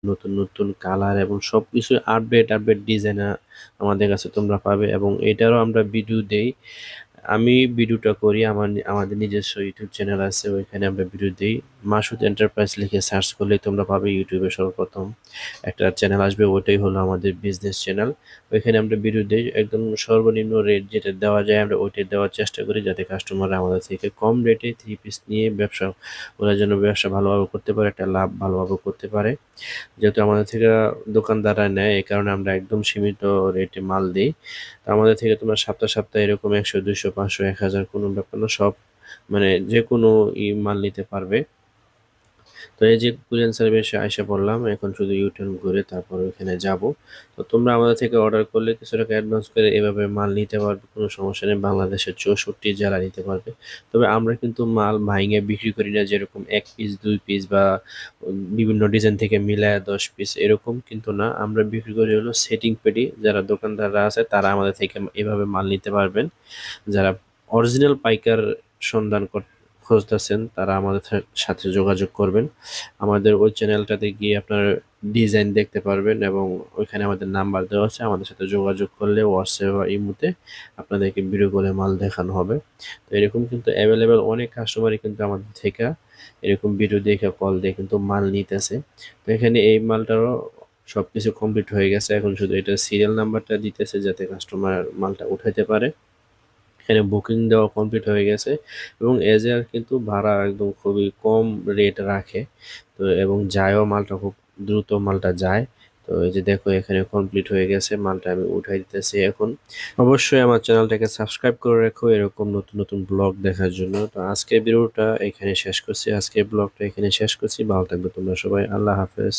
নতুন নতুন কালার এবং সবকিছু আপডেট ডিজাইন আমাদের কাছে তোমরা পাবে এবং এটারও আমরা ভিডিও দেই। আমি ভিডিওটা করি আমাদের নিজস্ব ইউটিউব চ্যানেল আছে, ওইখানে আমরা ভিডিও দিই। মাসুদ এন্টারপ্রাইজ লিখে সার্চ করলে তোমরা পাবে ইউটিউবে সর্বপ্রথম একটা চ্যানেল আসবে, ওইটাই হলো আমাদের বিজনেস চ্যানেল। ওইখানে আমরা ভিডিও দিই, একদম সর্বনিম্ন রেট যেটা দেওয়া যায় আমরা ওইটাই দেওয়ার চেষ্টা করি, যাতে কাস্টমাররা আমাদের থেকে কম রেটে থ্রি পিস নিয়ে ব্যবসা, ওরা যেন ব্যবসা ভালোভাবে করতে পারে, একটা লাভ ভালোভাবে করতে পারে। যেহেতু আমাদের থেকে দোকানদাররা নেয়, এই কারণে আমরা একদম সীমিত রেটে মাল দিই। তো আমাদের থেকে তোমরা সপ্তাহে সপ্তাহে এরকম 100 200 500 1000 কোনো ব্যাপার না, সব মানে যে কোনো মাল নিতে পারবে। তো এই যে কুরিয়ান সার্ভিসে আইসা পড়লাম, এখন শুধু ইউটার্ন ঘুরে তারপর ওইখানে যাব। তো তোমরা আমাদের থেকে অর্ডার করলে কিছু টাকা অ্যাডভান্স করে এভাবে মাল নিতে পারবে, কোনো সমস্যা নেই। বাংলাদেশের 64 জেলা নিতে পারবে। তবে আমরা কিন্তু মাল ভাঙে বিক্রি করি না, যেরকম 1 পিস 2 পিস বা বিভিন্ন ডিজাইন থেকে মিলায় 10 পিস এরকম কিন্তু না। আমরা বিক্রি করি হলো সেটিং পেটি। যারা দোকানদাররা আছে তারা আমাদের থেকে এভাবে মাল নিতে পারবেন। যারা অরিজিনাল পাইকার সন্ধান খুঁজতেছেন তারা আমাদের সাথে যোগাযোগ করবেন। আমাদের ওই চ্যানেলটাতে গিয়ে আপনার ডিজাইন দেখতে পারবেন এবং ওইখানে আমাদের নাম্বার দেওয়া আছে, আমাদের সাথে যোগাযোগ করলে হোয়াটসঅ্যাপ বা ইমোতে আপনাদেরকে ভিডিও কলে মাল দেখানো হবে। তো এরকম কিন্তু অ্যাভেলেবেল অনেক কাস্টমারই কিন্তু আমাদের থেকে এরকম ভিডিও দেখে কল দিয়ে কিন্তু মাল নিতেছে। তো এখানে এই মালটারও সবকিছু কমপ্লিট হয়ে গেছে, এখন শুধু এটা সিরিয়াল নাম্বারটা দিতেছে যাতে কাস্টমার মালটা উঠাইতে পারে। এখানে বুকিং দেওয়া কমপ্লিট হয়ে গেছে এবং এজার কিন্তু ভাড়া একদম খুবই কম রেট রাখে। তো এবং যায়ও মালটা খুব দ্রুত মালটা যায়। তো এই যে দেখো এখানে কমপ্লিট হয়ে গেছে, মালটা আমি উঠাই দিতেছি এখন। অবশ্যই আমার চ্যানেলটাকে সাবস্ক্রাইব করে রাখো এরকম নতুন নতুন ব্লগ দেখার জন্য। তো আজকের ভিডিওটা এখানে শেষ করছি, আজকের ব্লগটা এখানে শেষ করছি। ভালো থাকবে তোমরা সবাই, আল্লাহ হাফেজ।